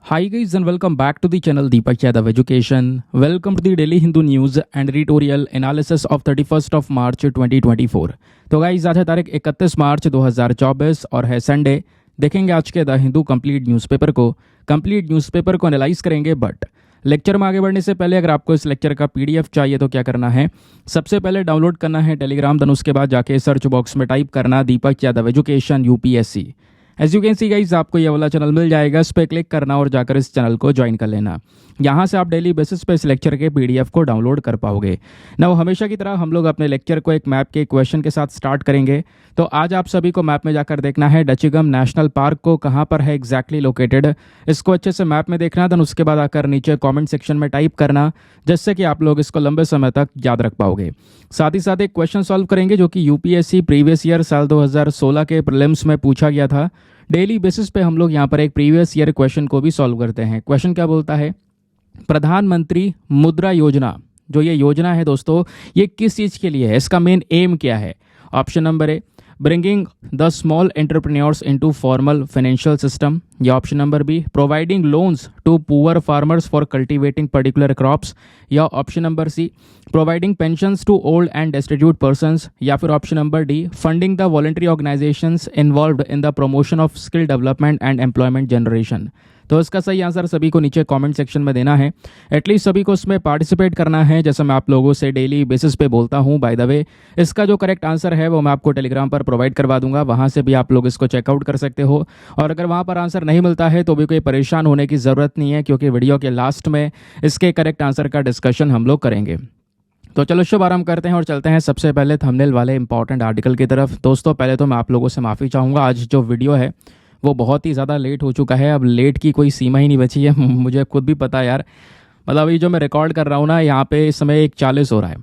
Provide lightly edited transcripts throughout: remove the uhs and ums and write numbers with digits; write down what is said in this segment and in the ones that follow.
Hi guys and welcome back to the channel Deepak Yadav Education. Welcome to the Daily Hindu News and Editorial Analysis of 31st of March 2024. तो guys आज है तारीख 31 मार्च 2024 और है Sunday. देखेंगे आज के द हिंदू कंप्लीट न्यूज़पेपर को एनालाइज करेंगे। बट लेक्चर में आगे बढ़ने से पहले अगर आपको इस लेक्चर का पीडीएफ चाहिए तो क्या करना है, सबसे पहले डाउनलोड करना है टेलीग्राम, देन उसके बाद जाके सर्च बॉक्स में टाइप करना Deepak Yadav education UPSC. As you can see guys आपको ये वाला चैनल मिल जाएगा, इस पर क्लिक करना और जाकर इस चैनल को ज्वाइन कर लेना। यहाँ से आप डेली बेसिस पे इस लेक्चर के पीडीएफ को डाउनलोड कर पाओगे ना। वो हमेशा की तरह हम लोग अपने लेक्चर को एक मैप के क्वेश्चन के साथ स्टार्ट करेंगे। तो आज आप सभी को मैप में जाकर देखना है डचिगम नेशनल पार्क को कहाँ पर है एग्जैक्टली लोकेटेड, इसको अच्छे से मैप में देखना। देन उसके बाद आकर नीचे कॉमेंट सेक्शन में टाइप करना, जिससे कि आप लोग इसको लंबे समय तक याद रख पाओगे। साथ ही साथ एक क्वेश्चन सॉल्व करेंगे जो कि यूपीएससी प्रीवियस ईयर साल 2016 के प्रीलिम्स में पूछा गया था। डेली बेसिस पे हम लोग यहाँ पर एक प्रीवियस ईयर क्वेश्चन को भी सॉल्व करते हैं। क्वेश्चन क्या बोलता है, प्रधानमंत्री मुद्रा योजना, जो ये योजना है दोस्तों, ये किस चीज़ के लिए है, इसका मेन एम क्या है। Option number A, bringing the small entrepreneurs into formal financial system, या option number B, providing loans to poor farmers for cultivating particular crops, या option number C, providing pensions to old and destitute persons, या फिर option number D, funding the voluntary organisations involved in the promotion of skill development and employment generation. तो इसका सही answer सभी को नीचे comment section में देना है। एटलीस्ट सभी को इसमें पार्टिसिपेट करना है, जैसा मैं आप लोगों से डेली बेसिस पे बोलता हूँ। बाय द वे, इसका जो करेक्ट आंसर है वो मैं आपको टेलीग्राम पर प्रोवाइड करवा दूंगा, वहाँ से भी आप लोग इसको चेकआउट कर सकते हो। और अगर वहाँ पर आंसर नहीं मिलता है तो भी कोई परेशान होने की ज़रूरत नहीं है, क्योंकि वीडियो के लास्ट में इसके करेक्ट आंसर का डिस्कशन हम लोग करेंगे। तो चलो शुभ आरंभ करते हैं और चलते हैं सबसे पहले थंबनेल वाले इंपॉर्टेंट आर्टिकल की तरफ। दोस्तों पहले तो मैं आप लोगों से माफ़ी चाहूँगा, आज जो वीडियो है वो बहुत ही ज़्यादा लेट हो चुका है। अब लेट की कोई सीमा ही नहीं बची है, मुझे खुद भी पता है यार। मतलब ये जो मैं रिकॉर्ड कर रहा हूँ ना, यहाँ पे इस समय 1:40 हो रहा है,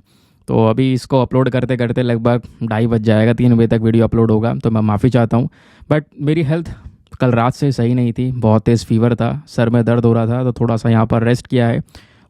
तो अभी इसको अपलोड करते करते लगभग 2:30 बज जाएगा, 3 बजे तक वीडियो अपलोड होगा। तो मैं माफ़ी चाहता हूँ। बट मेरी हेल्थ कल रात से सही नहीं थी, बहुत तेज़ फीवर था, सर में दर्द हो रहा था, तो थोड़ा सा यहाँ पर रेस्ट किया है।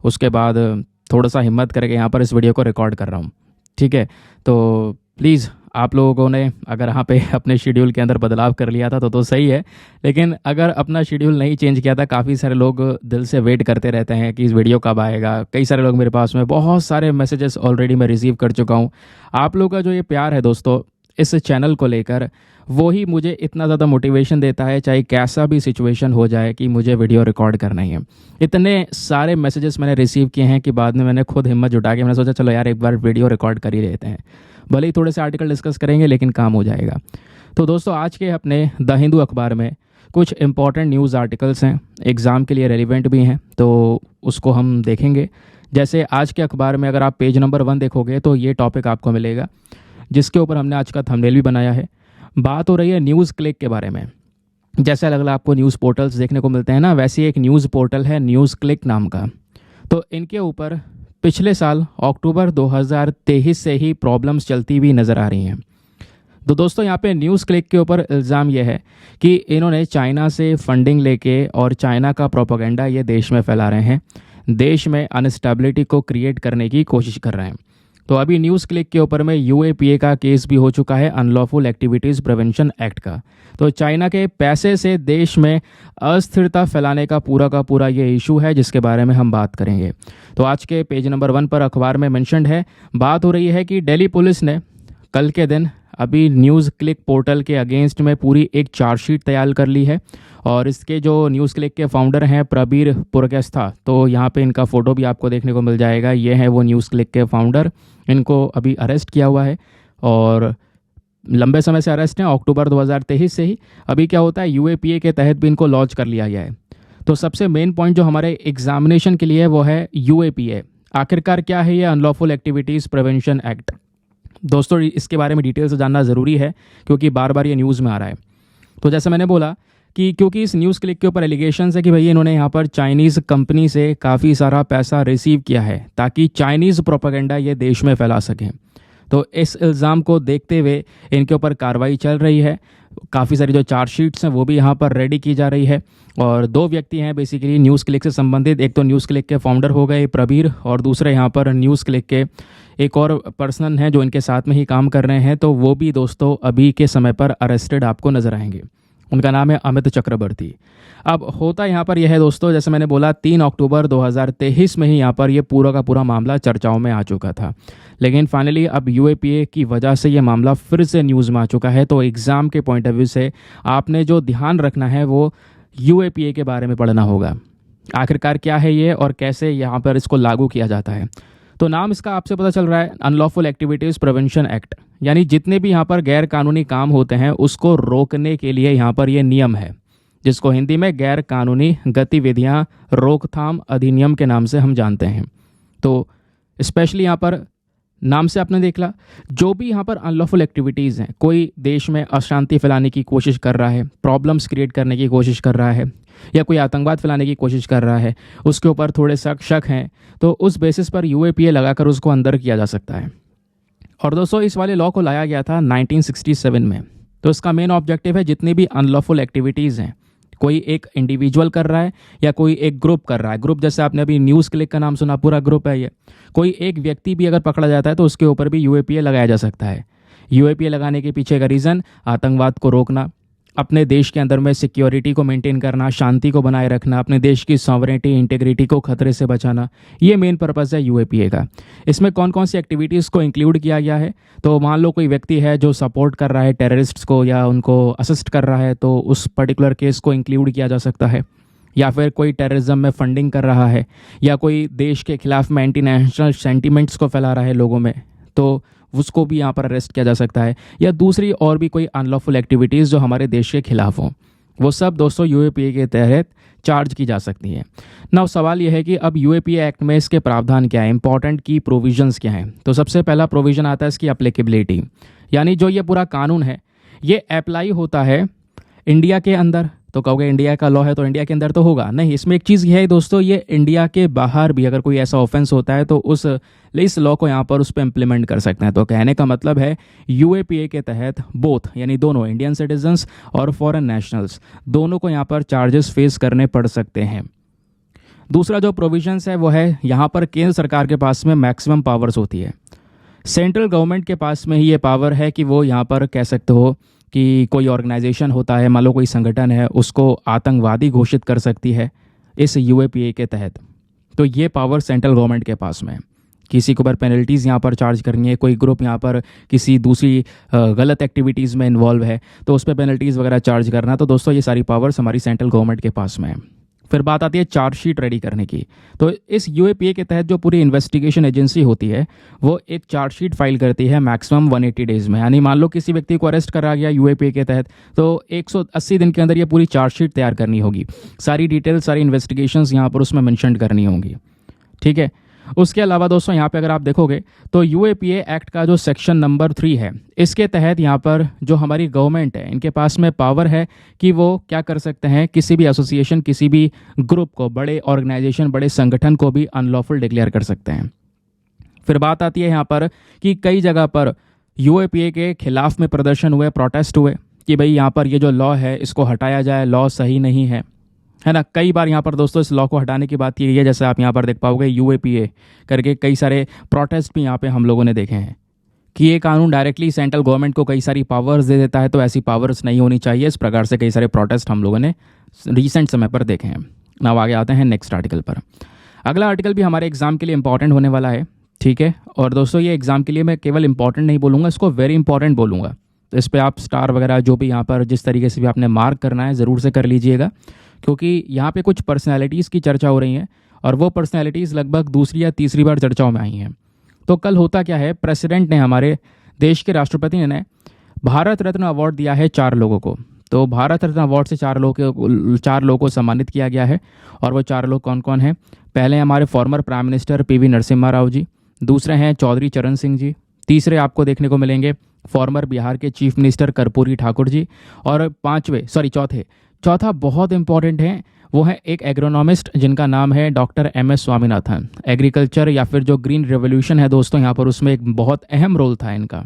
उसके बाद थोड़ा सा हिम्मत करके यहाँ पर इस वीडियो को रिकॉर्ड कर रहा हूँ, ठीक है। तो प्लीज़ आप लोगों ने अगर यहाँ पे अपने शेड्यूल के अंदर बदलाव कर लिया था तो सही है, लेकिन अगर अपना शेड्यूल नहीं चेंज किया था, काफ़ी सारे लोग दिल से वेट करते रहते हैं कि इस वीडियो कब आएगा। कई सारे लोग मेरे पास में, बहुत सारे मैसेजेस ऑलरेडी मैं रिसीव कर चुका हूँ। आप लोगों का जो ये प्यार है दोस्तों इस चैनल को लेकर, वो ही मुझे इतना ज़्यादा मोटिवेशन देता है, चाहे कैसा भी सिचुएशन हो जाए, कि मुझे वीडियो रिकॉर्ड करना ही है। इतने सारे मैसेजेस मैंने रिसीव किए हैं कि बाद में मैंने खुद हिम्मत जुटा के मैंने सोचा चलो यार एक बार वीडियो रिकॉर्ड कर ही लेते हैं। भले ही थोड़े से आर्टिकल डिस्कस करेंगे लेकिन काम हो जाएगा। तो दोस्तों आज के अपने द हिंदू अखबार में कुछ इंपॉर्टेंट न्यूज़ आर्टिकल्स हैं, एग्ज़ाम के लिए रेलिवेंट भी हैं, तो उसको हम देखेंगे। जैसे आज के अखबार में अगर आप पेज नंबर 1 देखोगे तो ये टॉपिक आपको मिलेगा, जिसके ऊपर हमने आज का थंबनेल भी बनाया है। बात हो रही है न्यूज़ क्लिक के बारे में। जैसे अलग अलग आपको न्यूज़ पोर्टल्स देखने को मिलते हैं ना, वैसे एक न्यूज़ पोर्टल है न्यूज़ क्लिक नाम का। तो इनके ऊपर पिछले साल अक्टूबर 2023 से ही प्रॉब्लम्स चलती हुई नज़र आ रही हैं। तो दोस्तों यहाँ पे न्यूज़ क्लिक के ऊपर इल्ज़ाम यह है कि इन्होंने चाइना से फंडिंग लेके और चाइना का प्रोपेगेंडा ये देश में फैला रहे हैं, देश में अनस्टेबिलिटी को क्रिएट करने की कोशिश कर रहे हैं। तो अभी न्यूज़ क्लिक के ऊपर में यूएपीए का केस भी हो चुका है, अनलॉफुल एक्टिविटीज़ प्रिवेंशन एक्ट का। तो चाइना के पैसे से देश में अस्थिरता फैलाने का पूरा ये इशू है, जिसके बारे में हम बात करेंगे। तो आज के पेज नंबर 1 पर अखबार में मेंशन्ड है। बात हो रही है कि दिल्ली पुलिस ने कल के दिन अभी न्यूज़ क्लिक पोर्टल के अगेंस्ट में पूरी एक चार्जशीट तैयार कर ली है। और इसके जो न्यूज़ क्लिक के फाउंडर हैं प्रबीर पुरकेस्था, तो यहाँ पे इनका फ़ोटो भी आपको देखने को मिल जाएगा। ये है वो न्यूज़ क्लिक के फाउंडर, इनको अभी अरेस्ट किया हुआ है और लंबे समय से अरेस्ट हैं, अक्टूबर 2023 से ही। अभी क्या होता है, यूएपीए के तहत भी इनको लॉन्च कर लिया गया है। तो सबसे मेन पॉइंट जो हमारे एग्जामिनेशन के लिए है वो है यूएपीए। आखिरकार क्या है ये अनलॉफुल एक्टिविटीज़ प्रिवेंशन एक्ट। दोस्तों इसके बारे में डिटेल से जानना ज़रूरी है, क्योंकि बार बार ये न्यूज़ में आ रहा है। तो जैसे मैंने बोला कि क्योंकि इस न्यूज़ क्लिक के ऊपर एलिगेशंस है कि भाई इन्होंने यहाँ पर चाइनीज़ कंपनी से काफ़ी सारा पैसा रिसीव किया है ताकि चाइनीज़ प्रोपेगेंडा ये देश में फैला सकें। तो इस इल्ज़ाम को देखते हुए इनके ऊपर कार्रवाई चल रही है। काफ़ी सारी जो चार्जशीट्स हैं वो भी यहाँ पर रेडी की जा रही है। और 2 व्यक्ति हैं बेसिकली न्यूज़ क्लिक से संबंधित, एक तो न्यूज़ क्लिक के फाउंडर हो गए प्रबीर, और दूसरे यहाँ पर न्यूज़ क्लिक के एक और पर्सन हैं जो इनके साथ में ही काम कर रहे हैं। तो वो भी दोस्तों अभी के समय पर अरेस्टेड आपको नज़र आएंगे। उनका नाम है अमित चक्रवर्ती। अब होता यहाँ पर यह है दोस्तों, जैसे मैंने बोला 3 अक्टूबर 2023 में ही यहाँ पर ये पूरा का पूरा मामला चर्चाओं में आ चुका था, लेकिन फाइनली अब यूएपीए की वजह से ये मामला फिर से न्यूज़ में आ चुका है। तो एग्ज़ाम के पॉइंट ऑफ व्यू से आपने जो ध्यान रखना है वो यूएपीए के बारे में पढ़ना होगा। आखिरकार क्या है ये और कैसे यहाँ पर इसको लागू किया जाता है। तो नाम इसका आपसे पता चल रहा है, अनलॉफुल एक्टिविटीज़ प्रिवेंशन एक्ट, यानी जितने भी यहाँ पर गैर कानूनी काम होते हैं उसको रोकने के लिए यहाँ पर ये नियम है, जिसको हिंदी में गैर कानूनी गतिविधियाँ रोकथाम अधिनियम के नाम से हम जानते हैं। तो स्पेशली यहाँ पर नाम से आपने देखला, जो भी यहाँ पर अनलॉफुल एक्टिविटीज़ हैं, कोई देश में अशांति फैलाने की कोशिश कर रहा है, प्रॉब्लम्स क्रिएट करने की कोशिश कर रहा है, या कोई आतंकवाद फैलाने की कोशिश कर रहा है, उसके ऊपर थोड़े शक हैं, तो उस बेसिस पर यूएपीए लगाकर उसको अंदर किया जा सकता है। और दोस्तों इस वाले लॉ को लाया गया था 1967 में। तो इसका मेन ऑब्जेक्टिव है जितनी भी अनलॉफुल एक्टिविटीज़ हैं, कोई एक इंडिविजुअल कर रहा है या कोई एक ग्रुप कर रहा है, ग्रुप जैसे आपने अभी न्यूज़ क्लिक का नाम सुना, पूरा ग्रुप है ये, कोई एक व्यक्ति भी अगर पकड़ा जाता है तो उसके ऊपर भी यूएपीए लगाया जा सकता है। यूएपीए लगाने के पीछे का रीज़न आतंकवाद को रोकना, अपने देश के अंदर में सिक्योरिटी को मेंटेन करना, शांति को बनाए रखना, अपने देश की सॉवरेनिटी इंटीग्रिटी को खतरे से बचाना, ये मेन पर्पज़ है यूएपीए का। इसमें कौन कौन सी एक्टिविटीज़ को इंक्लूड किया गया है, तो मान लो कोई व्यक्ति है जो सपोर्ट कर रहा है टेररिस्ट्स को या उनको असिस्ट कर रहा है, तो उस पर्टिकुलर केस को इंक्लूड किया जा सकता है। या फिर कोई टेररिज्म में फंडिंग कर रहा है, या कोई देश के खिलाफ में एंटी नेशनल सेंटिमेंट्स को फैला रहा है लोगों में, तो उसको भी यहाँ पर अरेस्ट किया जा सकता है। या दूसरी और भी कोई अनलॉफुल एक्टिविटीज़ जो हमारे देश के खिलाफ हों, वो सब दोस्तों यूएपीए के तहत चार्ज की जा सकती है। नाउ सवाल यह है कि अब यूएपीए एक्ट में इसके प्रावधान क्या है, इंपॉर्टेंट की प्रोविजंस क्या हैं। तो सबसे पहला प्रोविज़न आता है इसकी एप्लीकेबिलिटी, यानी जो ये पूरा कानून है ये अप्लाई होता है इंडिया के अंदर। तो कहोगे इंडिया का लॉ है तो इंडिया के अंदर तो होगा, नहीं, इसमें एक चीज़ ये है दोस्तों, ये इंडिया के बाहर भी अगर कोई ऐसा ऑफेंस होता है तो इस लॉ को यहाँ पर उस पर इम्प्लीमेंट कर सकते हैं। तो कहने का मतलब है यूएपीए के तहत बोथ, यानी दोनों इंडियन सिटीजन्स और फॉरेन नेशनल्स दोनों को यहाँ पर चार्जेस फेस करने पड़ सकते हैं। दूसरा जो प्रोविजंस है वो है यहाँ पर केंद्र सरकार के पास में मैक्सिमम पावर्स होती है। सेंट्रल गवर्नमेंट के पास में ही ये पावर है कि वो यहाँ पर कह सकते हो कि कोई ऑर्गेनाइजेशन होता है, मान लो कोई संगठन है, उसको आतंकवादी घोषित कर सकती है इस यूएपीए के तहत। तो ये पावर सेंट्रल गवर्नमेंट के पास में। किसी के ऊपर पेनल्टीज़ यहाँ पर चार्ज करनी है, कोई ग्रुप यहाँ पर किसी दूसरी गलत एक्टिविटीज़ में इन्वॉल्व है तो उस पर पेनल्टीज़ वगैरह चार्ज करना, तो दोस्तों ये सारी पावर्स हमारी सेंट्रल गवर्नमेंट के पास में है। फिर बात आती है चार्जशीट रेडी करने की। तो इस यूएपीए के तहत जो पूरी इन्वेस्टिगेशन एजेंसी होती है वो एक चार्जशीट फाइल करती है मैक्सिमम 180 डेज़ में। यानी मान लो किसी व्यक्ति को अरेस्ट करा गया यूएपीए के तहत, तो 180 दिन के अंदर ये पूरी चार्जशीट तैयार करनी होगी, सारी डिटेल, सारी इन्वेस्टिगेशंस यहाँ पर उसमें मेंशन करनी होंगी। ठीक है। उसके अलावा दोस्तों यहाँ पे अगर आप देखोगे तो यूएपीए एक्ट का जो सेक्शन नंबर 3 है, इसके तहत यहाँ पर जो हमारी गवर्नमेंट है इनके पास में पावर है कि वो क्या कर सकते हैं, किसी भी एसोसिएशन, किसी भी ग्रुप को, बड़े ऑर्गेनाइजेशन, बड़े संगठन को भी अनलॉफुल डिक्लेयर कर सकते हैं। फिर बात आती है यहाँ पर कि कई जगह पर यूएपीए के खिलाफ में प्रदर्शन हुए, प्रोटेस्ट हुए कि भाई यहाँ पर ये जो लॉ है इसको हटाया जाए, लॉ सही नहीं है ना। कई बार यहाँ पर दोस्तों इस लॉ को हटाने की बात की है, जैसे आप यहाँ पर देख पाओगे यूएपीए करके कई सारे प्रोटेस्ट भी यहाँ पे हम लोगों ने देखे हैं कि ये कानून डायरेक्टली सेंट्रल गवर्नमेंट को कई सारी पावर्स दे देता है, तो ऐसी पावर्स नहीं होनी चाहिए। इस प्रकार से कई सारे प्रोटेस्ट हम लोगों ने रिसेंट समय पर देखे हैं। अब आगे आते हैं नेक्स्ट आर्टिकल पर। अगला आर्टिकल भी हमारे एग्जाम के लिए इंपॉर्टेंट होने वाला है। ठीक है। और दोस्तों ये एग्जाम के लिए मैं केवल इंपॉर्टेंट नहीं बोलूँगा, इसको वेरी इंपॉर्टेंट बोलूँगा। तो इस पर आप स्टार वगैरह जो भी यहाँ पर जिस तरीके से भी आपने मार्क करना है ज़रूर से कर लीजिएगा, क्योंकि यहाँ पे कुछ पर्सनैलिटीज़ की चर्चा हो रही है और वो पर्सनैलिटीज़ लगभग दूसरी या तीसरी बार चर्चाओं में आई हैं। तो कल होता क्या है, प्रेसिडेंट ने, हमारे देश के राष्ट्रपति ने भारत रत्न अवार्ड दिया है 4 लोगों को। तो भारत रत्न अवार्ड से 4 लोगों को सम्मानित किया गया है। और वो 4 लोग कौन कौन हैं? पहले हमारे former prime minister PV Narasimha Rao ji, दूसरे हैं चौधरी चरण सिंह जी, तीसरे आपको देखने को मिलेंगे फॉर्मर बिहार के चीफ मिनिस्टर कर्पूरी ठाकुर जी, और चौथा बहुत इंपॉर्टेंट है, वो है एक एग्रोनॉमिस्ट जिनका नाम है डॉक्टर MS स्वामीनाथन। एग्रीकल्चर या फिर जो ग्रीन रेवोल्यूशन है दोस्तों यहाँ पर, उसमें एक बहुत अहम रोल था इनका।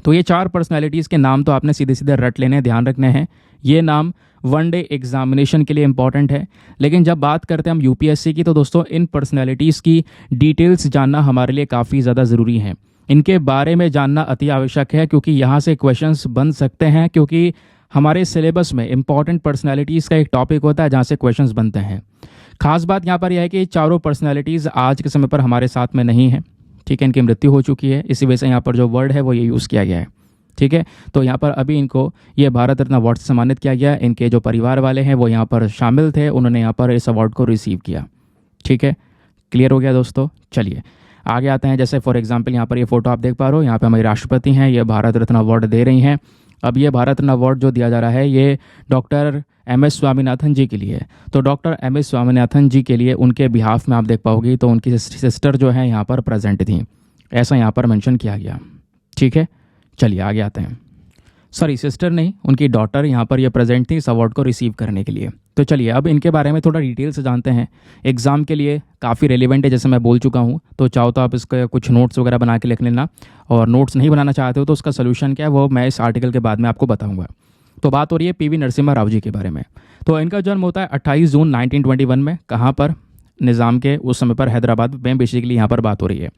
तो ये 4 पर्सनैलिटीज़ के नाम तो आपने सीधे सीधे रट लेने, ध्यान रखने हैं। ये नाम वन डे एग्जामिनेशन के लिए इंपॉर्टेंट है, लेकिन जब बात करते हैं हम यूपीएससी की, तो दोस्तों इन पर्सनैलिटीज़ की डिटेल्स जानना हमारे लिए काफ़ी ज़्यादा ज़रूरी है। इनके बारे में जानना अति आवश्यक है, क्योंकि यहाँ से क्वेश्चंस बन सकते हैं, क्योंकि हमारे सिलेबस में इंपॉर्टेंट पर्सनैलिटीज़ का एक टॉपिक होता है जहाँ से क्वेश्चंस बनते हैं। खास बात यहाँ पर यह है कि चारों पर्सनैलिटीज़ आज के समय पर हमारे साथ में नहीं हैं, ठीक है, इनकी मृत्यु हो चुकी है, इसी वजह से यहाँ पर जो वर्ड है वो ये यूज़ किया गया है, ठीक है। तो यहाँ पर अभी इनको ये भारत रत्न अवार्ड से सम्मानित किया गया। इनके जो परिवार वाले हैं वो यहाँ पर शामिल थे, उन्होंने यहाँ पर इस अवार्ड को रिसीव किया, ठीक है। क्लियर हो गया दोस्तों। चलिए आगे आते हैं। जैसे फॉर एग्जांपल यहाँ पर ये फोटो आप देख पा रहे हो, यहाँ पे हमारी राष्ट्रपति हैं, ये भारत रत्न अवार्ड दे रही हैं। अब ये भारत रत्न अवार्ड जो दिया जा रहा है ये डॉक्टर एम एस स्वामीनाथन जी के लिए। तो डॉक्टर एम एस स्वामीनाथन जी के लिए उनके बिहाफ में आप देख पाओगे तो उनकी सिस्टर जो है यहाँ पर प्रेजेंट थी, ऐसा यहाँ पर मेंशन किया गया, ठीक है। चलिए आगे आते हैं। सॉरी, सिस्टर नहीं, उनकी डॉटर यहाँ पर ये प्रेजेंट थी इस अवार्ड को रिसीव करने के लिए। तो चलिए अब इनके बारे में थोड़ा डिटेल से जानते हैं। एग्ज़ाम के लिए काफ़ी रेलिवेंट है, जैसे मैं बोल चुका हूँ। तो चाहो तो आप इसका कुछ नोट्स वगैरह बना के लिख लेना, और नोट्स नहीं बनाना चाहते हो तो उसका सोल्यूशन क्या है वो मैं इस आर्टिकल के बाद में आपको बताऊँगा। तो बात हो रही है पीवी नरसिम्हा राव जी के बारे में। तो इनका जन्म होता है 28 जून 1921 में। कहाँ पर? निज़ाम के उस समय पर हैदराबाद में बेसिकली यहाँ पर बात हो रही है।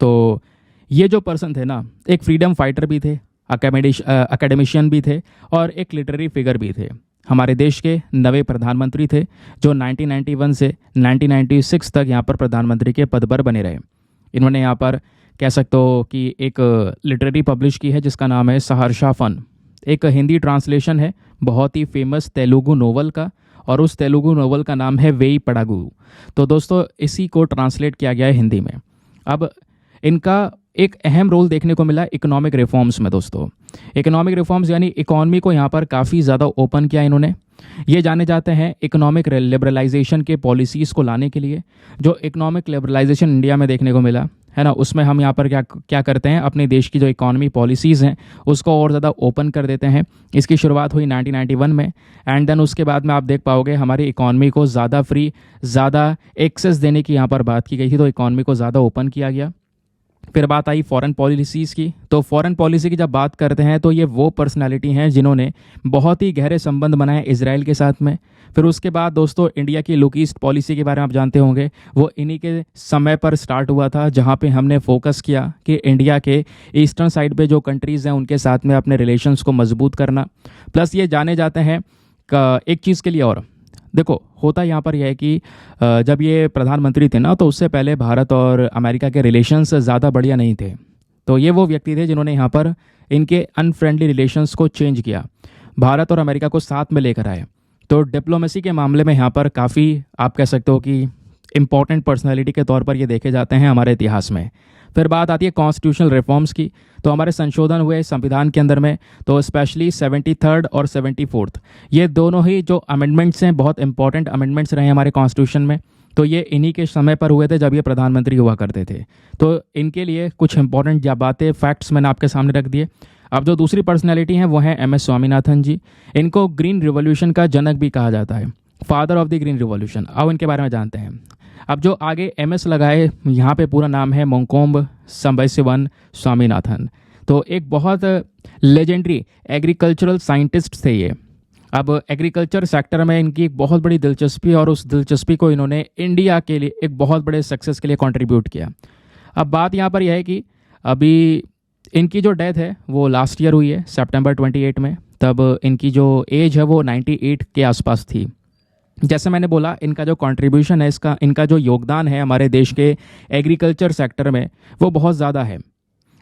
तो ये जो पर्सन थे ना, एक फ्रीडम फाइटर भी थे, अकेडमिशियन भी थे, और एक लिटरेरी फिगर भी थे। हमारे देश के 9वें प्रधानमंत्री थे जो 1991 से 1996 तक यहाँ पर प्रधानमंत्री के पद पर बने रहे। इन्होंने यहाँ पर कह सकते हो कि एक लिटरेरी पब्लिश की है जिसका नाम है सहर्षा फन। एक हिंदी ट्रांसलेशन है बहुत ही फेमस तेलुगु नोवेल का, और उस तेलुगु नोवेल का नाम है वेई पड़ागु। तो दोस्तों इसी को ट्रांसलेट किया गया है हिंदी में। अब इनका एक अहम रोल देखने को मिला इकोनॉमिक रिफॉर्म्स में। दोस्तों इकोनॉमिक रिफॉर्म्स यानी इकॉनमी को यहाँ पर काफ़ी ज़्यादा ओपन किया इन्होंने। ये जाने जाते हैं इकोनॉमिक लिबरलाइजेशन के पॉलिसीज़ को लाने के लिए। जो इकोनॉमिक लिबरलाइजेशन इंडिया में देखने को मिला है ना, उसमें हम यहाँ पर क्या क्या करते हैं, अपने देश की जो इकॉनमी पॉलिसीज़ हैं उसको और ज़्यादा ओपन कर देते हैं। इसकी शुरुआत हुई 1991 में, एंड देन उसके बाद में आप देख पाओगे हमारी इकॉनमी को ज़्यादा फ्री, ज़्यादा एक्सेस देने की यहाँ पर बात की गई थी। तो इकॉनमी को ज़्यादा ओपन किया गया। फिर बात आई फॉरेन पॉलिसीज़ की। तो फॉरेन पॉलिसी की जब बात करते हैं तो ये वो पर्सनालिटी हैं जिन्होंने बहुत ही गहरे संबंध बनाए इजराइल के साथ में। फिर उसके बाद दोस्तों इंडिया की लुक ईस्ट पॉलिसी के बारे में आप जानते होंगे, वो इन्हीं के समय पर स्टार्ट हुआ था, जहाँ पे हमने फोकस किया कि इंडिया के ईस्टर्न साइड पे जो कंट्रीज़ हैं उनके साथ में अपने रिलेशंस को मजबूत करना। प्लस ये जाने जाते हैं एक चीज़ के लिए, और देखो होता यहाँ पर यह है कि जब ये प्रधानमंत्री थे ना तो उससे पहले भारत और अमेरिका के रिलेशंस ज़्यादा बढ़िया नहीं थे। तो ये वो व्यक्ति थे जिन्होंने यहाँ पर इनके अनफ्रेंडली रिलेशंस को चेंज किया, भारत और अमेरिका को साथ में लेकर आए। तो डिप्लोमेसी के मामले में यहाँ पर काफ़ी आप कह सकते हो कि इम्पॉर्टेंट पर्सनैलिटी के तौर पर ये देखे जाते हैं हमारे इतिहास में। फिर बात आती है कॉन्स्टिट्यूशनल रिफॉर्म्स की। तो हमारे संशोधन हुए संविधान के अंदर में, तो स्पेशली 73rd और 74th, ये दोनों ही जो अमेंडमेंट्स हैं बहुत इंपॉर्टेंट अमेंडमेंट्स रहे हमारे कॉन्स्टिट्यूशन में। तो ये इन्हीं के समय पर हुए थे जब ये प्रधानमंत्री हुआ करते थे। तो इनके लिए कुछ इंपॉर्टेंट बातें, फैक्ट्स मैंने आपके सामने रख दिए। अब जो दूसरी पर्सनैलिटी हैं वो हैं एम एस स्वामीनाथन जी। इनको ग्रीन रिवॉल्यूशन का जनक भी कहा जाता है, father of the green revolution. अब इनके बारे में जानते हैं। अब जो आगे एम एस लगाए, यहाँ पे पूरा नाम है मोंकोम्ब संबशिवन स्वामीनाथन। तो एक बहुत लेजेंडरी एग्रीकल्चरल साइंटिस्ट थे ये। अब एग्रीकल्चर सेक्टर में इनकी एक बहुत बड़ी दिलचस्पी, और उस दिलचस्पी को इन्होंने इंडिया के लिए एक बहुत बड़े सक्सेस के लिए कंट्रीब्यूट किया। अब बात यहाँ पर यह है कि अभी इनकी जो डेथ है वो लास्ट ईयर हुई है सितंबर 28 में। तब इनकी जो एज है वो 98 के आसपास थी। जैसे मैंने बोला इनका जो कंट्रीब्यूशन है, इनका जो योगदान है हमारे देश के एग्रीकल्चर सेक्टर में वो बहुत ज़्यादा है।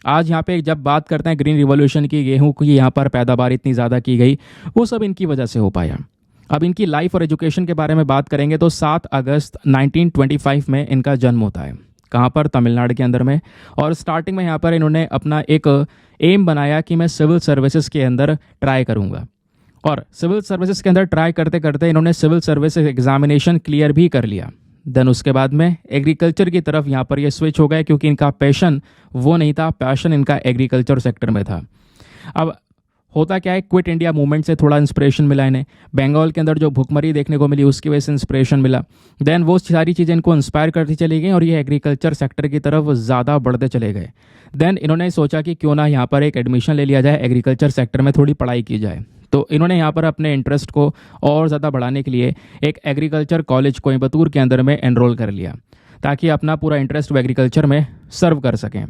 आज यहाँ पे जब बात करते हैं ग्रीन रिवॉल्यूशन की, गेहूं की यहाँ पर पैदावार इतनी ज़्यादा की गई, वो सब इनकी वजह से हो पाया। अब इनकी लाइफ और एजुकेशन के बारे में बात करेंगे तो 7 अगस्त 1925 में इनका जन्म होता है। कहाँ पर? तमिलनाडु के अंदर में। और स्टार्टिंग में यहाँ पर इन्होंने अपना एक एम बनाया कि मैं सिविल सर्विसेज के अंदर ट्राई करूँगा, और सिविल सर्विसेज के अंदर ट्राई करते करते इन्होंने सिविल सर्विसेज एग्जामिनेशन क्लियर भी कर लिया। देन उसके बाद में एग्रीकल्चर की तरफ यहाँ पर ये स्विच हो गए, क्योंकि इनका पैशन वो नहीं था, पैशन इनका एग्रीकल्चर सेक्टर में था। अब होता क्या है, क्विट इंडिया मूवमेंट से थोड़ा इंस्पिरेशन मिला इन्हें। बंगाल के अंदर जो भुखमरी देखने को मिली उसकी वजह से इंस्पिरेशन मिला। देन वो सारी चीज़ें इनको इंस्पायर करती चली गई और ये एग्रीकल्चर सेक्टर की तरफ ज़्यादा बढ़ते चले गए। देन इन्होंने सोचा कि क्यों ना यहाँ पर एक एडमिशन ले लिया जाए, एग्रीकल्चर सेक्टर में थोड़ी पढ़ाई की जाए। तो इन्होंने यहाँ पर अपने इंटरेस्ट को और ज़्यादा बढ़ाने के लिए एक एग्रीकल्चर कॉलेज कोयम्बतूर के अंदर में एनरोल कर लिया, ताकि अपना पूरा इंटरेस्ट वो एग्रीकल्चर में सर्व कर सकें।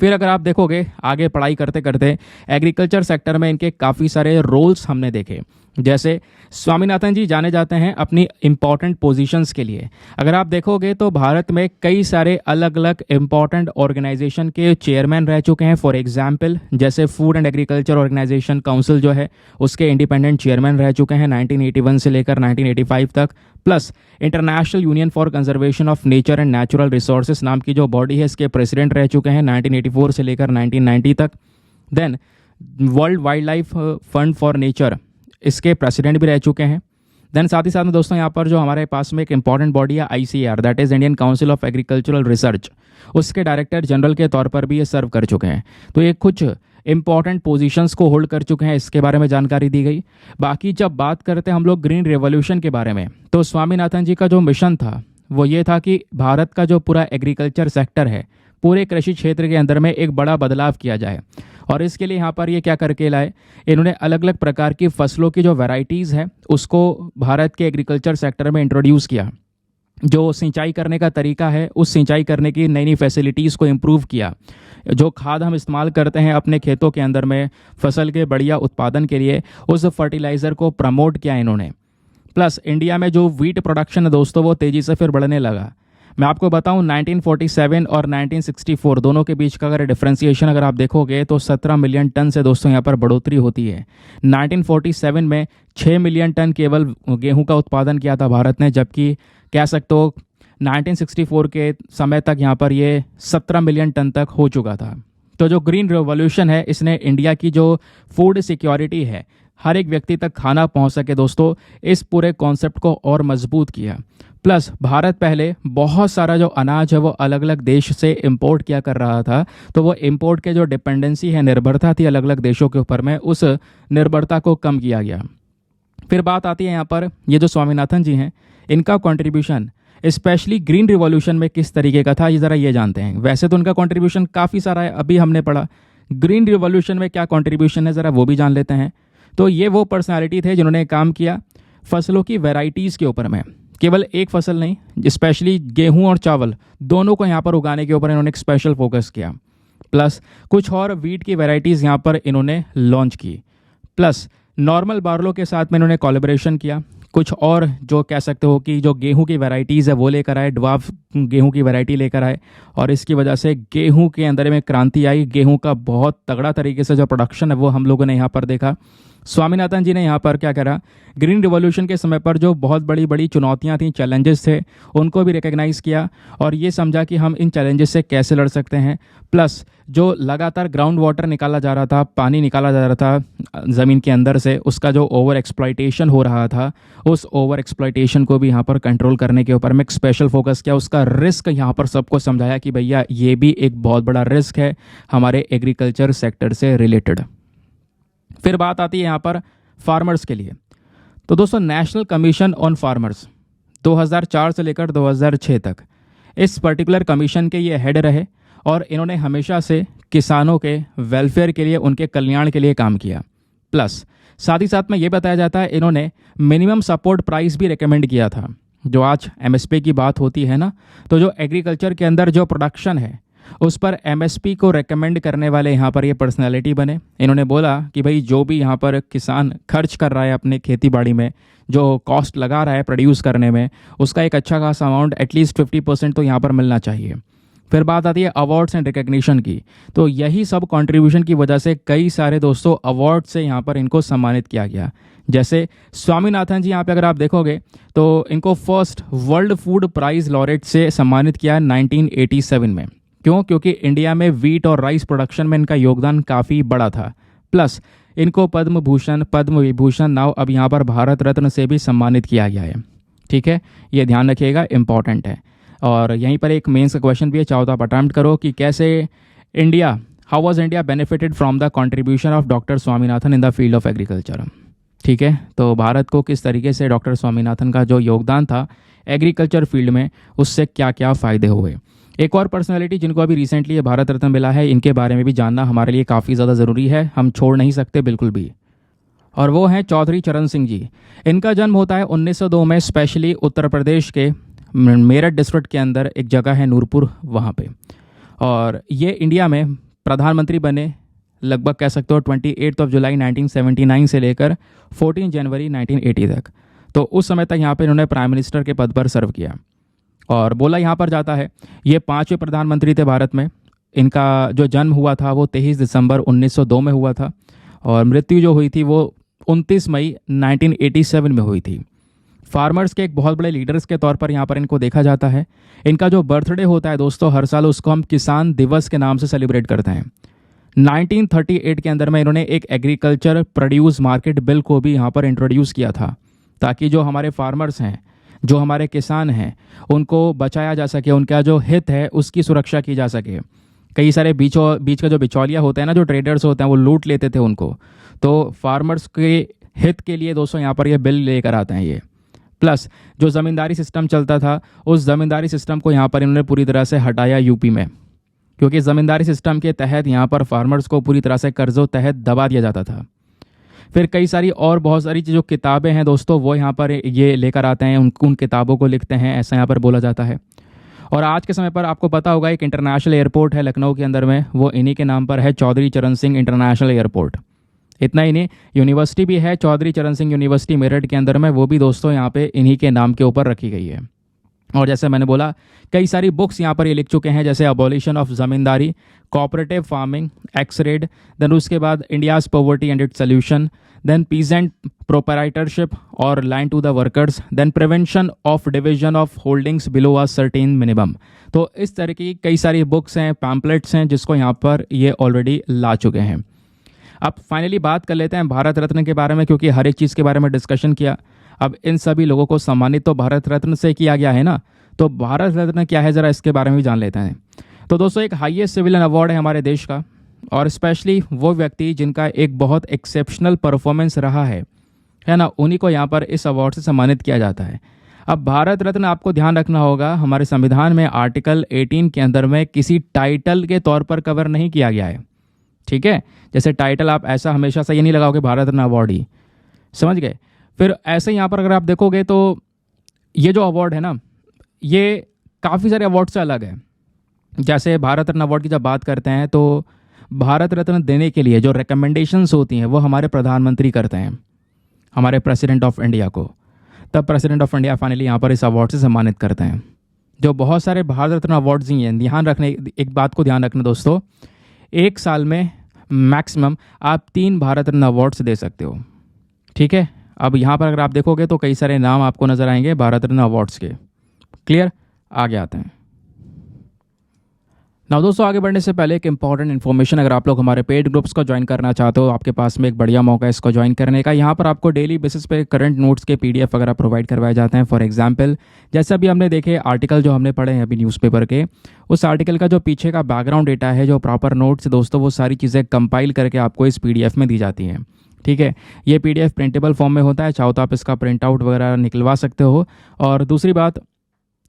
फिर अगर आप देखोगे आगे पढ़ाई करते करते एग्रीकल्चर सेक्टर में इनके काफ़ी सारे रोल्स हमने देखे। जैसे स्वामीनाथन जी जाने जाते हैं अपनी इम्पॉर्टेंट पोजीशंस के लिए। अगर आप देखोगे तो भारत में कई सारे अलग अलग इम्पॉर्टेंट ऑर्गेनाइजेशन के चेयरमैन रह चुके हैं। फॉर एग्जांपल जैसे Food and Agriculture Organization Council जो है उसके इंडिपेंडेंट चेयरमैन रह चुके हैं 1981 से लेकर 1985 तक। Plus international union for conservation of nature and natural resources नाम की जो बॉडी है इसके प्रेसिडेंट रह चुके हैं 1984 से लेकर 1990 तक। Then World Wildlife Fund for Nature इसके प्रेसिडेंट भी रह चुके हैं। देन साथ ही साथ में दोस्तों यहाँ पर जो हमारे पास में एक इंपॉर्टेंट बॉडी है ICAR, that is Indian council of agricultural research, उसके डायरेक्टर जनरल के तौर पर भी ये सर्व कर चुके हैं। तो ये कुछ इंपॉर्टेंट पोजीशंस को होल्ड कर चुके हैं, इसके बारे में जानकारी दी गई। बाकी जब बात करते हैं हम लोग ग्रीन रेवोल्यूशन के बारे में, तो स्वामीनाथन जी का जो मिशन था वो ये था कि भारत का जो पूरा एग्रीकल्चर सेक्टर है, पूरे कृषि क्षेत्र के अंदर में एक बड़ा बदलाव किया जाए। और इसके लिए यहाँ पर ये क्या करके लाए, इन्होंने अलग अलग प्रकार की फसलों की जो वैरायटीज़ है उसको भारत के एग्रीकल्चर सेक्टर में इंट्रोड्यूस किया। जो सिंचाई करने का तरीका है उस सिंचाई करने की नई नई फैसिलिटीज़ को इम्प्रूव किया। जो खाद हम इस्तेमाल करते हैं अपने खेतों के अंदर में फसल के बढ़िया उत्पादन के लिए, उस फर्टिलाइज़र को प्रमोट किया इन्होंने। प्लस इंडिया में जो वीट प्रोडक्शन है दोस्तों वो तेज़ी से फिर बढ़ने लगा। मैं आपको बताऊं 1947 और 1964 दोनों के बीच का अगर डिफ्रेंसिएशन अगर आप देखोगे तो 17 मिलियन टन से दोस्तों यहाँ पर बढ़ोतरी होती है। 1947 में 6 मिलियन टन केवल गेहूं का उत्पादन किया था भारत ने, जबकि कह सकते हो 1964 के समय तक यहाँ पर ये 17 मिलियन टन तक हो चुका था। तो जो ग्रीन रेवोल्यूशन है इसने इंडिया की जो फूड सिक्योरिटी है, हर एक व्यक्ति तक खाना पहुंच सके दोस्तों, इस पूरे कॉन्सेप्ट को और मजबूत किया। प्लस भारत पहले बहुत सारा जो अनाज है वो अलग अलग देश से इंपोर्ट किया कर रहा था, तो वो इंपोर्ट के जो डिपेंडेंसी है, निर्भरता थी अलग अलग देशों के ऊपर में, उस निर्भरता को कम किया गया। फिर बात आती है यहाँ पर ये जो स्वामीनाथन जी हैं इनका कंट्रीब्यूशन स्पेशली ग्रीन रिवॉल्यूशन में किस तरीके का था, ये ज़रा ये जानते हैं। वैसे तो उनका कंट्रीब्यूशन काफ़ी सारा है, अभी हमने पढ़ा। ग्रीन रिवॉल्यूशन में क्या कंट्रीब्यूशन है ज़रा वो भी जान लेते हैं। तो ये वो पर्सनालिटी थे जिन्होंने काम किया फसलों की वैरायटीज़ के ऊपर में, केवल एक फसल नहीं, स्पेशली गेहूं और चावल दोनों को यहाँ पर उगाने के ऊपर इन्होंने एक स्पेशल फोकस किया। प्लस कुछ और वीट की वैरायटीज़ यहाँ पर इन्होंने लॉन्च की। प्लस नॉर्मल बार्लो के साथ में इन्होंने कोलैबोरेशन किया। कुछ और जो कह सकते हो कि जो गेहूं की वैरायटीज़ है वो लेकर आए, ड्वार्फ गेहूं की वैरायटी लेकर आए, और इसकी वजह से गेहूं के अंदर में क्रांति आई। गेहूं का बहुत तगड़ा तरीके से जो प्रोडक्शन है वो हम लोगों ने यहाँ पर देखा। स्वामीनाथन जी ने यहाँ पर क्या करा, ग्रीन रिवॉल्यूशन के समय पर जो बहुत बड़ी बड़ी चुनौतियाँ थी, चैलेंजेस थे, उनको भी रिकग्नाइज़ किया और ये समझा कि हम इन चैलेंजेस से कैसे लड़ सकते हैं। प्लस जो लगातार ग्राउंड वाटर निकाला जा रहा था, पानी निकाला जा रहा था ज़मीन के अंदर से, उसका जो ओवर एक्सप्लॉइटेशन हो रहा था, उस ओवर एक्सप्लॉइटेशन को भी यहाँ पर कंट्रोल करने के ऊपर में एक स्पेशल फोकस किया। उसका रिस्क यहाँ पर सबको समझाया कि भैया ये भी एक बहुत बड़ा रिस्क है हमारे एग्रीकल्चर सेक्टर से रिलेटेड। फिर बात आती है यहाँ पर फार्मर्स के लिए। तो दोस्तों नेशनल कमीशन ऑन फार्मर्स 2004 से लेकर 2006 तक इस पर्टिकुलर कमीशन के ये हेड रहे और इन्होंने हमेशा से किसानों के वेलफेयर के लिए, उनके कल्याण के लिए काम किया। प्लस साथ ही साथ में ये बताया जाता है इन्होंने मिनिमम सपोर्ट प्राइस भी रिकमेंड किया था। जो आज MSP की बात होती है ना, तो जो एग्रीकल्चर के अंदर जो प्रोडक्शन है उस पर MSP को रेकमेंड करने वाले यहाँ पर ये पर्सनैलिटी बने। इन्होंने बोला कि भाई जो भी यहाँ पर किसान खर्च कर रहा है अपने खेती बाड़ी में, जो कॉस्ट लगा रहा है प्रोड्यूस करने में, उसका एक अच्छा खासा अमाउंट एटलीस्ट 50% तो यहाँ पर मिलना चाहिए। फिर बात आती है अवार्ड्स एंड रिकग्निशन की। तो यही सब कंट्रीब्यूशन की वजह से कई सारे दोस्तों अवार्ड से यहाँ पर इनको सम्मानित किया गया। जैसे स्वामीनाथन जी यहाँ पे अगर आप देखोगे तो इनको first World Food Prize laureate से सम्मानित किया 1987 में। क्यों? क्योंकि इंडिया में वीट और राइस प्रोडक्शन में इनका योगदान काफ़ी बड़ा था। प्लस इनको पद्म भूषण, पद्म विभूषण, नाउ अब यहाँ पर भारत रत्न से भी सम्मानित किया गया है। ठीक है, ये ध्यान रखिएगा, इंपॉर्टेंट है। और यहीं पर एक मेंस का क्वेश्चन भी है, चाहो तो आप अटेम्प्ट करो कि कैसे India, how was India benefited from the contribution of doctor Swaminathan in the field of agriculture. ठीक है, तो भारत को किस तरीके से डॉक्टर स्वामीनाथन का जो योगदान था एग्रीकल्चर फील्ड में, उससे क्या क्या फ़ायदे हुए। एक और पर्सनालिटी जिनको अभी रिसेंटली ये भारत रत्न मिला है, इनके बारे में भी जानना हमारे लिए काफ़ी ज़्यादा ज़रूरी है, हम छोड़ नहीं सकते बिल्कुल भी, और वो हैं चौधरी चरण सिंह जी। इनका जन्म होता है 1902 में, स्पेशली उत्तर प्रदेश के मेरठ डिस्ट्रिक्ट के अंदर एक जगह है नूरपुर, वहाँ पे। और ये इंडिया में प्रधानमंत्री बने लगभग कह सकते हो 28 जुलाई 1979 से लेकर 14 जनवरी 1980 तक। तो उस समय तक यहाँ पर इन्होंने प्राइम मिनिस्टर के पद पर सर्व किया। और बोला यहाँ पर जाता है ये 5वें प्रधानमंत्री थे भारत में। इनका जो जन्म हुआ था वो 23 दिसंबर 1902 में हुआ था और मृत्यु जो हुई थी वो 29 मई 1987 में हुई थी। फार्मर्स के एक बहुत बड़े लीडर्स के तौर पर यहाँ पर इनको देखा जाता है। इनका जो बर्थडे होता है दोस्तों हर साल उसको हम किसान दिवस के नाम से सेलिब्रेट करते हैं। 1938 के अंदर में इन्होंने एक एग्रीकल्चर प्रोड्यूस मार्केट बिल को भी यहाँ पर इंट्रोड्यूस किया था ताकि जो हमारे फार्मर्स हैं, जो हमारे किसान हैं, उनको बचाया जा सके, उनका जो हित है उसकी सुरक्षा की जा सके। कई सारे बीच का जो बिचौलिया होते हैं ना, जो ट्रेडर्स होते हैं, वो लूट लेते थे उनको। तो फार्मर्स के हित के लिए दोस्तों यहाँ पर ये बिल लेकर आते हैं ये। प्लस जो ज़मींदारी सिस्टम चलता था उस ज़मींदारी सिस्टम को यहाँ पर इन्होंने पूरी तरह से हटाया यूपी में, क्योंकि ज़मींदारी सिस्टम के तहत यहाँ पर फार्मर्स को पूरी तरह से कर्ज़ों तहत दबा दिया जाता था। फिर कई सारी और बहुत सारी जो किताबें हैं दोस्तों वो यहाँ पर ये लेकर आते हैं, उन किताबों को लिखते हैं, ऐसा यहाँ पर बोला जाता है। और आज के समय पर आपको पता होगा एक इंटरनेशनल एयरपोर्ट है लखनऊ के अंदर में, वो इन्हीं के नाम पर है, चौधरी चरण सिंह इंटरनेशनल एयरपोर्ट। इतना ही नहीं, यूनिवर्सिटी भी है चौधरी चरण सिंह यूनिवर्सिटी मेरठ के अंदर में, वो भी दोस्तों यहाँ पे इन्हीं के नाम के ऊपर रखी गई है। और जैसे मैंने बोला कई सारी बुक्स यहाँ पर ये लिख चुके हैं, जैसे abolition of zamindari, cooperative farming, X-rayed, then उसके बाद India's poverty and its solution, then peasant proprietorship और land to the workers, then prevention of division of holdings below a certain minimum. तो इस तरह की कई सारी बुक्स हैं, पैम्पलेट्स हैं, जिसको यहाँ पर ये ऑलरेडी ला चुके हैं। अब फाइनली बात कर लेते हैं भारत रत्न के बारे में, क्योंकि हर एक चीज़ के बारे में डिस्कशन किया। अब इन सभी लोगों को सम्मानित तो भारत रत्न से किया गया है ना, तो भारत रत्न क्या है ज़रा इसके बारे में भी जान लेते हैं। तो दोस्तों एक हाईएस्ट सिविलियन अवार्ड है हमारे देश का, और स्पेशली वो व्यक्ति जिनका एक बहुत एक्सेप्शनल परफॉर्मेंस रहा है ना, उन्हीं को यहाँ पर इस अवार्ड से सम्मानित किया जाता है। अब भारत रत्न आपको ध्यान रखना होगा, हमारे संविधान में आर्टिकल 18 के अंदर में किसी टाइटल के तौर पर कवर नहीं किया गया है, ठीक है। जैसे टाइटल आप ऐसा हमेशा सही नहीं लगाओगे भारत रत्न अवार्ड ही, समझ गए। फिर ऐसे यहाँ पर अगर आप देखोगे तो ये जो अवार्ड है ना, ये काफ़ी सारे अवार्ड से अलग है। जैसे भारत रत्न अवार्ड की जब बात करते हैं तो भारत रत्न देने के लिए जो रिकमेंडेशंस होती हैं वो हमारे प्रधानमंत्री करते हैं, हमारे प्रेसिडेंट ऑफ इंडिया को। तब प्रेसिडेंट ऑफ इंडिया फाइनली यहाँ पर इस अवार्ड से सम्मानित करते हैं। जो बहुत सारे भारत रत्न अवार्ड्स ही हैं, ध्यान रखने, एक बात को ध्यान रखना दोस्तों, एक साल में मैक्सिमम आप 3 भारत रत्न अवार्ड्स दे सकते हो, ठीक है। अब यहाँ पर अगर आप देखोगे तो कई सारे नाम आपको नजर आएंगे भारत रत्न अवार्ड्स के। क्लियर, आगे आते हैं। नाउ दोस्तों आगे बढ़ने से पहले एक इंपॉर्टेंट इन्फॉर्मेशन, अगर आप लोग हमारे पेड ग्रुप्स को ज्वाइन करना चाहते हो, आपके पास में एक बढ़िया मौका है इसको ज्वाइन करने का। यहाँ पर आपको डेली बेसिस पे करंट नोट्स के पीडीएफ वगैरह प्रोवाइड करवाए जाते हैं। फॉर एग्जांपल जैसे अभी हमने देखे आर्टिकल जो हमने पढ़े हैं अभी न्यूज़पेपर के, उस आर्टिकल का जो पीछे का बैकग्राउंड डेटा है, जो प्रॉपर नोट्स दोस्तों, वो सारी चीज़ें कंपाइल करके आपको इस पीडीएफ में दी जाती हैं, ठीक है। ये पीडीएफ प्रिंटेबल फॉर्म में होता है, चाहो तो आप इसका प्रिंट आउट वगैरह निकलवा सकते हो। और दूसरी बात,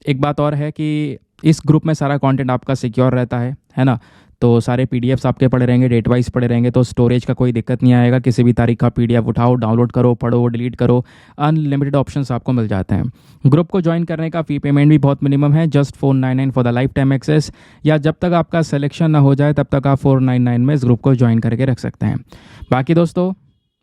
एक बात और है कि इस ग्रुप में सारा कंटेंट आपका सिक्योर रहता है ना। तो सारे पीडीएफ्स आपके पड़े रहेंगे, डेट वाइज पड़े रहेंगे, तो स्टोरेज का कोई दिक्कत नहीं आएगा। किसी भी तारीख का पीडीएफ उठाओ, डाउनलोड करो, पढ़ो, डिलीट करो, अनलिमिटेड ऑप्शंस आपको मिल जाते हैं। ग्रुप को ज्वाइन करने का फी पेमेंट भी बहुत मिनिमम है, just 499 for the lifetime access, या जब तक आपका सिलेक्शन ना हो जाए तब तक आप 499 में इस ग्रुप को ज्वाइन करके रख सकते हैं। बाकी दोस्तों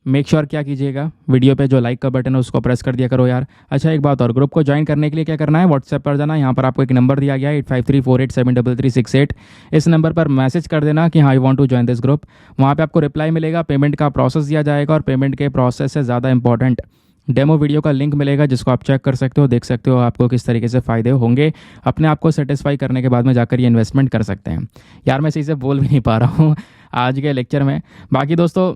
मेक श्योर क्या कीजिएगा, वीडियो पे जो लाइक का बटन है उसको प्रेस कर दिया करो यार। अच्छा एक बात और, ग्रुप को ज्वाइन करने के लिए क्या करना है, व्हाट्सएप पर जाना, यहाँ पर आपको एक नंबर दिया गया है 8534873368। इस नंबर पर मैसेज कर देना कि हाँ I want to join this group. वहाँ पे आपको रिप्लाई मिलेगा, पेमेंट का प्रोसेस दिया जाएगा, और पेमेंट के प्रोसेस से ज़्यादा इंपॉर्टेंट डेमो वीडियो का लिंक मिलेगा, जिसको आप चेक कर सकते हो, देख सकते हो आपको किस तरीके से फ़ायदे होंगे। अपने आप को सेटिस्फाई करने के बाद में जाकर ये इन्वेस्टमेंट कर सकते हैं। यार मैं सही से बोल भी नहीं पा रहा हूँ आज के लेक्चर में। बाकी दोस्तों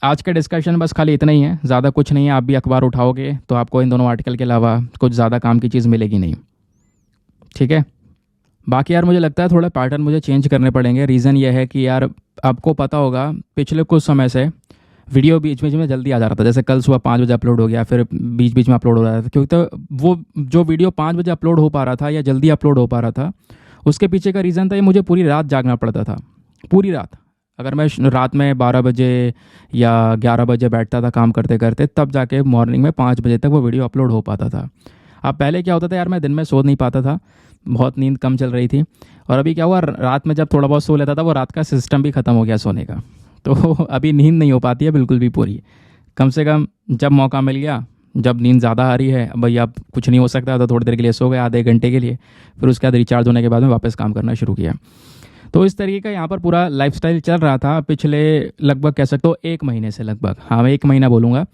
आज का डिस्कशन बस खाली इतना ही है, ज़्यादा कुछ नहीं है। आप भी अखबार उठाओगे तो आपको इन दोनों आर्टिकल के अलावा कुछ ज़्यादा काम की चीज़ मिलेगी नहीं, ठीक है। बाकी यार मुझे लगता है थोड़ा पैटर्न मुझे चेंज करने पड़ेंगे। रीज़न ये है कि यार आपको पता होगा पिछले कुछ समय से वीडियो बीच बीच में जल्दी आ जा रहा था। जैसे कल सुबह 5 बजे अपलोड हो गया, फिर बीच बीच में अपलोड हो रहा था, क्योंकि तो वो जो वीडियो 5 बजे अपलोड हो पा रहा था या जल्दी अपलोड हो पा रहा था, उसके पीछे का रीज़न था ये मुझे पूरी रात जागना पड़ता था, पूरी रात। अगर मैं रात में 12 बजे या 11 बजे बैठता था काम करते करते, तब जाके मॉर्निंग में 5 बजे तक वो वीडियो अपलोड हो पाता था। अब पहले क्या होता था यार, मैं दिन में सो नहीं पाता था, बहुत नींद कम चल रही थी। और अभी क्या हुआ, रात में जब थोड़ा बहुत सो लेता था वो रात का सिस्टम भी ख़त्म हो गया सोने का। तो अभी नींद नहीं हो पाती है बिल्कुल भी पूरी। कम से कम जब मौका मिल गया, जब नींद ज़्यादा आ रही है, भैया अब कुछ नहीं हो सकता, तो थोड़ी देर के लिए सो गए, आधे घंटे के लिए। फिर उसके बाद रिचार्ज होने के बाद में वापस काम करना शुरू किया। तो इस तरीके का यहाँ पर पूरा लाइफस्टाइल चल रहा था पिछले लगभग कह सकते हो 1 महीने से, लगभग, हाँ मैं 1 महीना बोलूँगा।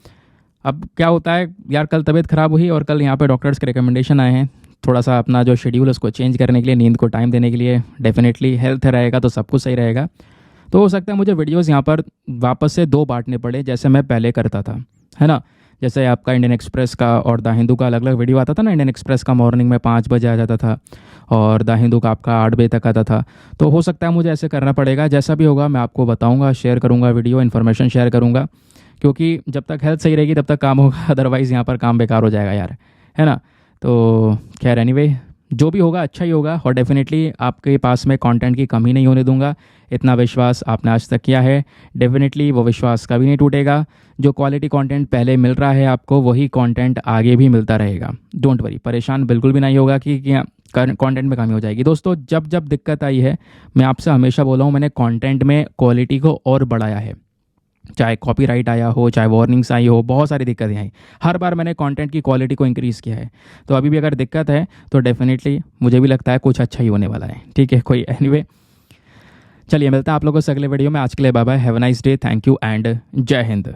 अब क्या होता है यार, कल तबीयत ख़राब हुई और कल यहाँ पे डॉक्टर्स के रिकमेंडेशन आए हैं थोड़ा सा अपना जो शेड्यूल उसको चेंज करने के लिए, नींद को टाइम देने के लिए। डेफिनेटली हेल्थ रहेगा तो सब कुछ सही रहेगा। तो हो सकता है मुझे वीडियोस यहाँ पर वापस से 2 बांटने पड़े, जैसे मैं पहले करता था, है ना। जैसे आपका इंडियन एक्सप्रेस का और द हिंदू का अलग अलग वीडियो आता था ना। इंडियन एक्सप्रेस का मॉर्निंग में 5 बजे आ जाता था और द हिंदू का आपका 8 बजे तक आता था। तो हो सकता है मुझे ऐसे करना पड़ेगा। जैसा भी होगा मैं आपको बताऊँगा, शेयर करूँगा वीडियो, इन्फॉर्मेशन शेयर करूँगा, क्योंकि जब तक हेल्थ सही रहेगी तब तक काम होगा, अदरवाइज़ यहाँ पर काम बेकार हो जाएगा यार, है ना। तो खैर एनीवे, जो भी होगा अच्छा ही होगा। और डेफिनेटली आपके पास में कंटेंट की कमी नहीं होने दूंगा। इतना विश्वास आपने आज तक किया है, डेफिनेटली वो विश्वास कभी नहीं टूटेगा। जो क्वालिटी कंटेंट पहले मिल रहा है आपको, वही कंटेंट आगे भी मिलता रहेगा। डोंट वरी, परेशान बिल्कुल भी नहीं होगा कि कंटेंट में कमी हो जाएगी। दोस्तों जब जब दिक्कत आई है, मैं आपसे हमेशा बोला हूँ, मैंने कंटेंट में क्वालिटी को और बढ़ाया है। चाहे कॉपीराइट आया हो, चाहे वार्निंग्स आई हो, बहुत सारी दिक्कतें आई, हर बार मैंने कंटेंट की क्वालिटी को इंक्रीज़ किया है। तो अभी भी अगर दिक्कत है तो डेफिनेटली मुझे भी लगता है कुछ अच्छा ही होने वाला है, ठीक है। कोई एनीवे, चलिए मिलते हैं आप लोगों से अगले वीडियो में। आज के लिए bye bye, have a nice day, thank you and Jai Hind.